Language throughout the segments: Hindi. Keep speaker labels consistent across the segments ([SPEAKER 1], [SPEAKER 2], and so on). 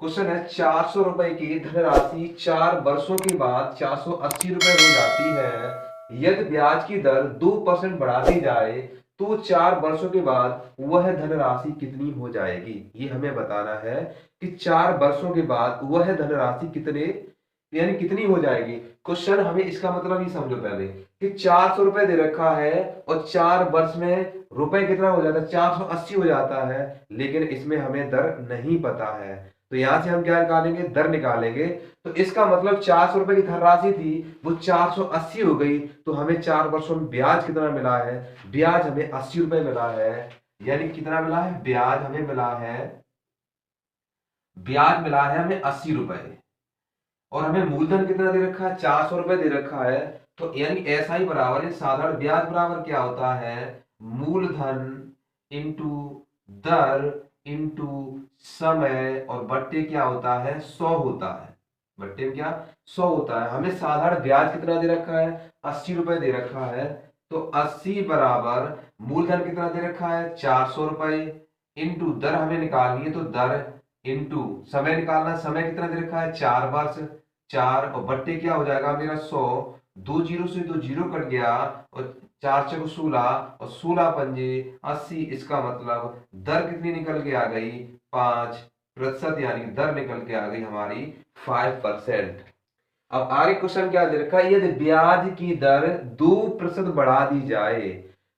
[SPEAKER 1] क्वेश्चन है 400 रुपए की धनराशि 4 वर्षों के बाद 480 रुपए हो जाती है। यदि ब्याज की दर 2% बढ़ा दी जाए तो 4 वर्षों के बाद वह धनराशि कितनी हो जाएगी। ये हमें बताना है कि 4 वर्षों के बाद वह धनराशि कितने यानी कितनी हो जाएगी। क्वेश्चन हमें इसका मतलब ही समझो पहले कि 400 रुपए दे रखा है और 4 वर्ष में रुपए कितना हो जाता है, 480 हो जाता है, लेकिन इसमें हमें दर नहीं पता है। तो यहां से हम क्या निकालेंगे, दर निकालेंगे। तो इसका मतलब 400 रुपए की धनराशि थी वो 480 हो गई। तो हमें 4 वर्षों में ब्याज कितना मिला है, ब्याज हमें 80 रुपए मिला है। यानी कितना मिला है, ब्याज हमें मिला है, ब्याज मिला है हमें 80 रुपए। और हमें मूलधन कितना दे रखा है, 400 रुपए दे रखा है। तो यानी ऐसा ही बराबर है, साधारण ब्याज बराबर क्या होता है, मूलधन इंटू दर इंटू समय और बट्टे क्या होता है, 100 होता है। बट्टे में क्या, 100 होता है। हमें साधारण ब्याज कितना दे रखा है, 80 रुपए दे रखा है। तो 80 बराबर मूलधन कितना दे रखा है, 400 रुपए इंटू दर हमें निकालनी है तो दर इंटू समय निकालना, समय कितना दे रखा है, 4 वर्ष। 4 और बट्टे क्या हो जाएगा मेरा 100, 2 जीरो से 2 जीरो कट गया और 4 चौक 16 और 16 पंजे 80। इसका मतलब दर कितनी निकल के आ गई, 5%। यानी दर निकल के आ गई हमारी 5%। अब आगे क्वेश्चन क्या दे रखा है, यदि ब्याज की दर 2% बढ़ा दी जाए,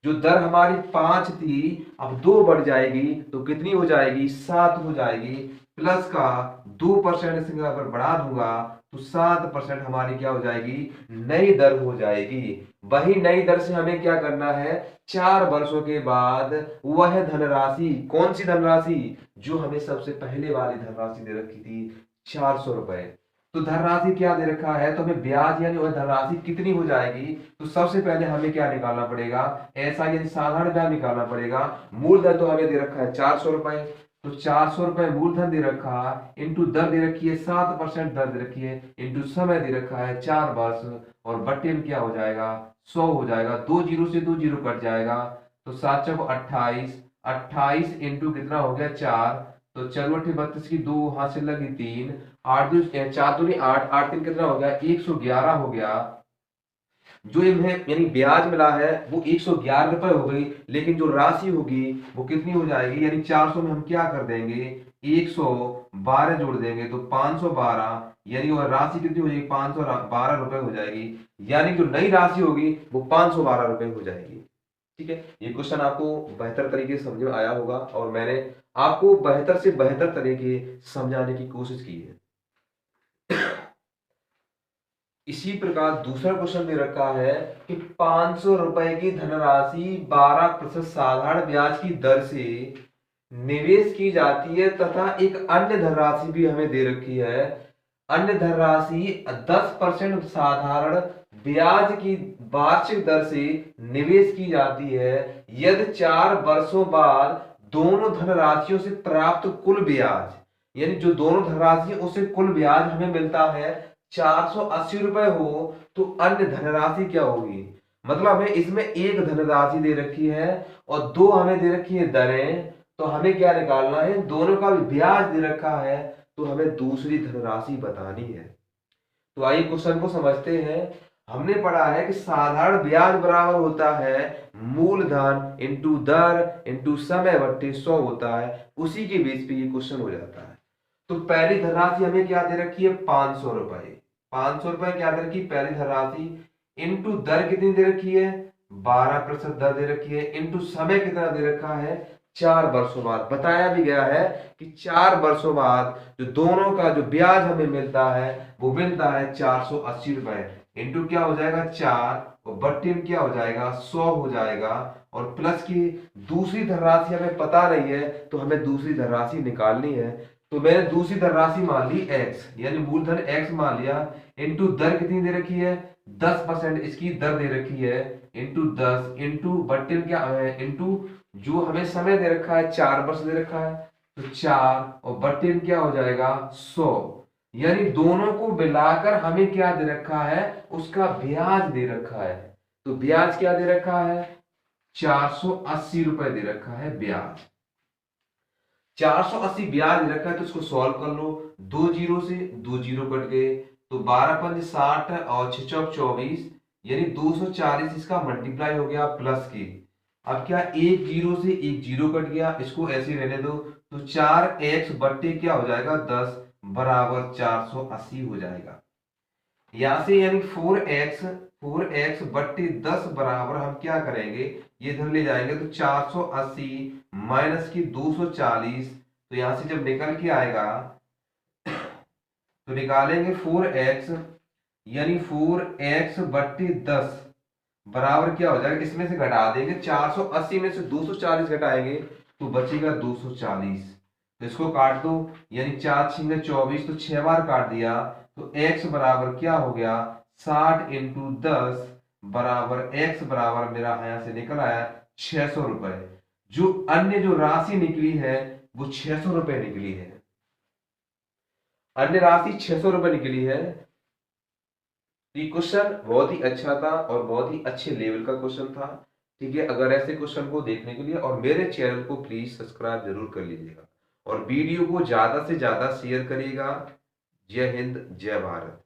[SPEAKER 1] जो दर हमारी 5 थी अब 2 बढ़ जाएगी तो कितनी हो जाएगी, 7 हो जाएगी। प्लस का 2% से अगर बढ़ा दूंगा तो 7% हमारी क्या हो जाएगी, नई दर हो जाएगी। वही नई दर से हमें क्या करना है, 4 वर्षों के बाद वह धनराशि, कौन सी धनराशि, जो हमें सबसे पहले वाली धनराशि दे रखी थी 400 रुपए। तो धनराशि क्या दे रखा है, तो हमें ब्याज यानी वह धनराशि कितनी हो जाएगी। तो सबसे पहले हमें क्या निकालना पड़ेगा, ऐसा यानी साधारण ब्याज निकालना पड़ेगा। मूलधन तो हमें दे रखा है 400 रुपए, तो 400 रुपए मूलधन दे रखा, इंटू दर दे रखी है 7% दर दे रखी है, इंटू समय दे रखा है 4 वर्ष और बट्टे में क्या हो जाएगा, 100 हो जाएगा। 2 जीरो से 2 जीरो कट जाएगा तो 7 चौक 28, 28 इंटू कितना हो गया 4। तो चलो 32 की 2 हासिल लगी 3, 8 2 4 दूनी 8, 8 3 कितना हो गया 111 हो गया। जो इन्हें यानी ब्याज मिला है वो 111 रुपए हो गई, लेकिन जो राशि होगी वो कितनी हो जाएगी, यानी 400 में हम क्या कर देंगे 112 जोड़ देंगे तो 512, यानी वो राशि कितनी हो जाएगी 512 रुपए हो जाएगी। यानी जो नई राशि होगी वो 512 रुपए हो जाएगी। ठीक है, ये क्वेश्चन आपको बेहतर तरीके से समझ में आया होगा और मैंने आपको बेहतर से बेहतर तरीके समझाने की कोशिश की है। इसी प्रकार दूसरा क्वेश्चन दे रखा है कि 500 रुपए की धनराशि 12% साधारण ब्याज की दर से निवेश की जाती है तथा एक अन्य धनराशि भी हमें दे रखी है। अन्य धनराशि 10% साधारण ब्याज की वार्षिक दर से निवेश की जाती है। यदि 4 वर्षों बाद दोनों धनराशियों से प्राप्त कुल ब्याज, यानी जो दोनों धनराशि उससे कुल ब्याज हमें मिलता है 480 रुपए हो तो अन्य धनराशि क्या होगी। मतलब हमें इसमें एक धनराशि दे रखी है और दो हमें दे रखी है दरें, तो हमें क्या निकालना है, दोनों का भी ब्याज दे रखा है तो हमें दूसरी धनराशि बतानी है। तो आइए क्वेश्चन को समझते हैं। हमने पढ़ा है कि साधारण ब्याज बराबर होता है मूलधन इंटू दर इंटू समय बट्टे 100 होता है। उसी के बेस पे ये क्वेश्चन हो जाता है। तो पहली धनराशि हमें क्या दे रखी है 500 रुपए, 500 रुपए क्या दे रखी पहली धनराशि, इंटू दर कितनी दे रखी है 12% दर दे रखी है, इंटू समय कितना दे रखा है 4 वर्षों बाद। बताया भी गया है कि 4 वर्षों बाद जो दोनों का जो ब्याज हमें मिलता है वो मिलता है 480 रुपए। इंटू क्या हो जाएगा 4 और बट्टे में क्या हो जाएगा 100 हो जाएगा। और प्लस की दूसरी धनराशि हमें पता नहीं है तो हमें दूसरी धनराशि निकालनी है। तो मैंने दूसरी धनराशि मान ली x, यानी मूलधन x मान लिया, इंटू दर कितनी दे रखी है 10% इसकी दर दे रखी है, इंटू 10 इंटू बट्टे में क्या है, इंटू जो हमें समय दे रखा है 4 वर्ष दे रखा है तो 4 और बट्टे में क्या हो जाएगा 100। यानी दोनों को मिलाकर हमें क्या दे रखा है, उसका ब्याज दे रखा है। तो ब्याज क्या दे रखा है 480 रुपए दे रखा है ब्याज। 480 ब्याज रखा है तो इसको सॉल्व कर लो। 2 जीरो से 2 जीरो कट गए, तो 12 पंज 60 और 6 चौक 24, यानी 240 इसका मल्टीप्लाई हो गया प्लस के। अब क्या, एक जीरो से एक जीरो कट गया, इसको ऐसे ही रहने दो, तो 4x बट्टे क्या हो जाएगा 10 बराबर 480 हो जाएगा। यहां से यानी 4x बट्टे 10 बराबर हम क्या करेंगे, ये इधर ले जाएंगे तो 480 माइनस की 240, तो यहां से जब निकल के आएगा तो निकालेंगे 4x, यानी 4x बट्टे 10 बराबर क्या हो जाएगा, इसमें से घटा देंगे 480 में से 240 घटाएंगे तो बचेगा 240, तो इसको काट दो, यानी 4 छिंगे 24, तो 6 बार काट दिया, तो x बराबर क्या हो गया 60 इंटू 10 बराबर x बराबर मेरा यहां से निकल आया 600 रुपए। जो अन्य जो राशि निकली है वो 600 रुपए निकली है, अन्य राशि 600 रुपए निकली है। ये क्वेश्चन बहुत ही अच्छा था और बहुत ही अच्छे लेवल का क्वेश्चन था। ठीक है, अगर ऐसे क्वेश्चन को देखने के लिए और मेरे चैनल को प्लीज सब्सक्राइब जरूर कर लीजिएगा और वीडियो को ज्यादा से ज्यादा शेयर करिएगा। जय हिंद, जय भारत।